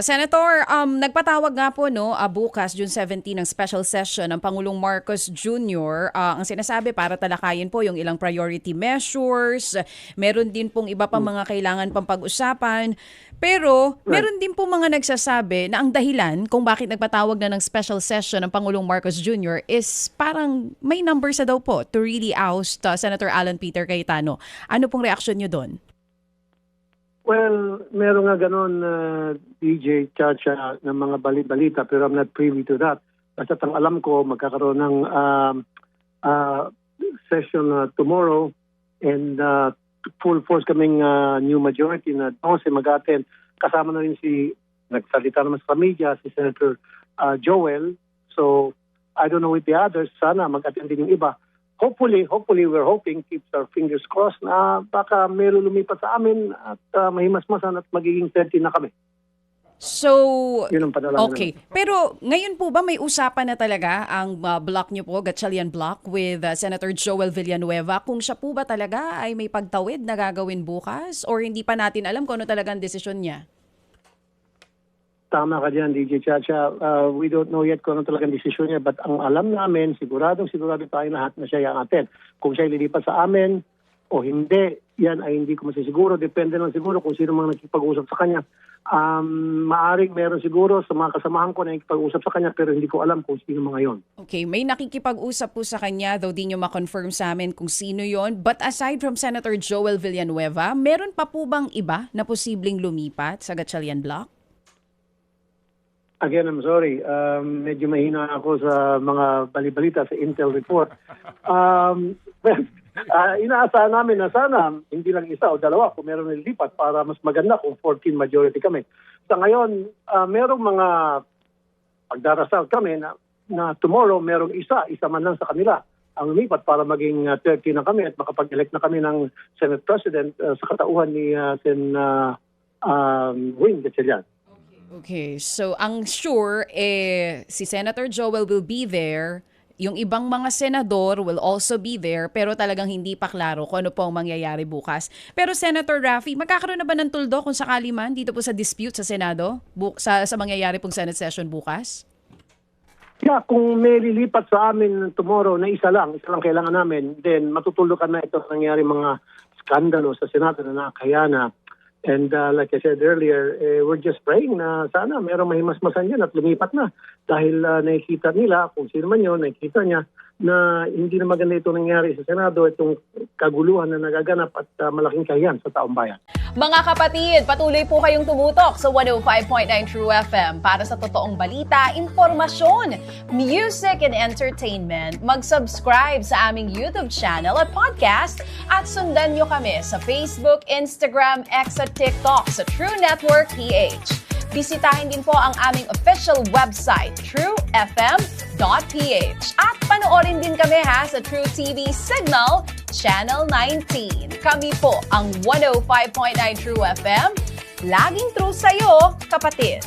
Senator, nagpatawag nga po bukas June 17 ng special session ng Pangulong Marcos Jr. Ang sinasabi para talakayin po yung ilang priority measures. Meron din pong iba pang mga kailangan pang pag-usapan. Pero meron din po mga nagsasabi na ang dahilan kung bakit nagpatawag na ng special session ng Pangulong Marcos Jr. is parang may numbers na daw po to really oust Senator Alan Peter Cayetano. Ano pong reaksyon nyo doon? Well, meron nga ganon, DJ Chacha, ng mga balita pero I'm not privy to that. Basta ang alam ko, magkakaroon ng session tomorrow and full force kaming new majority na 11 mag-attend. Kasama na rin nagsalita naman sa media, si Senator Joel. So, I don't know with the others, sana mag-attend din yung iba. Hopefully, we're hoping, keeps our fingers crossed, na baka meron lumipat sa amin at mahimasmasan at magiging 30 na kami. So, yun ang panalangin okay. namin. Pero ngayon po ba may usapan na talaga ang block niyo po, Gatchalian Block, with Senator Joel Villanueva, kung siya po ba talaga ay may pagtawid na gagawin bukas or hindi pa natin alam kung ano talaga ang desisyon niya? Tama ka dyan, DJ Chacha. We don't know yet kung ano talagang desisyon niya, but ang alam namin, sigurado tayo lahat na siya yung atin. Kung siya ililipat sa amin o hindi, yan ay hindi ko masisiguro. Depende lang siguro kung sino mga nakikipag-usap sa kanya. Maaring meron siguro sa mga kasamahan ko na nakikipag-usap sa kanya, pero hindi ko alam kung sino mga yon. Okay, may nakikipag-usap po sa kanya, though di nyo ma-confirm sa amin kung sino yon. But aside from Senator Joel Villanueva, meron pa po bang iba na posibleng lumipat sa Gatchalian Block? Again, I'm sorry. Medyo mahina ako sa mga balibalita sa Intel report. Inaasahan namin na sana hindi lang isa o dalawa kung meron nililipat para mas maganda kung 14 majority kami. Sa ngayon, merong mga pagdarasal kami na tomorrow merong isa man lang sa kanila ang lumipat para maging 30 na kami at makapag-elect na kami ng Senate President sa katauhan ni Sen Wing Gatchalian. Okay, so ang sure, si Senator Joel will be there, yung ibang mga senador will also be there, pero talagang hindi pa klaro kung ano po ang mangyayari bukas. Pero Senator Raffy, magkakaroon na ba ng tuldo kung sakali man dito po sa dispute sa Senado, sa mangyayari pong Senate session bukas? Yeah, kung may lilipat sa amin tomorrow na isa lang kailangan namin, then matutulukan na ito nangyari mga skandalo sa Senado na nakakaya. And like I said earlier, we're just praying na sana merong mahimasmasan yan at lumipat na. Dahil nakikita nila, kung sino man yun, nakikita niya na hindi na maganda ito nangyari sa Senado, itong kaguluhan na nagaganap at malaking kahiyan sa taong bayan. Mga kapatid, patuloy po kayong tumutok sa 105.9 True FM para sa totoong balita, informasyon, music and entertainment. Mag-subscribe sa aming YouTube channel at podcast at sundan nyo kami sa Facebook, Instagram, X at TikTok sa True Network PH. Bisitahin din po ang aming official website, truefm.ph. At panoorin din kami sa True TV Signal, Channel 19. Kami po ang 105.9 True FM. Laging true sa'yo, kapatid.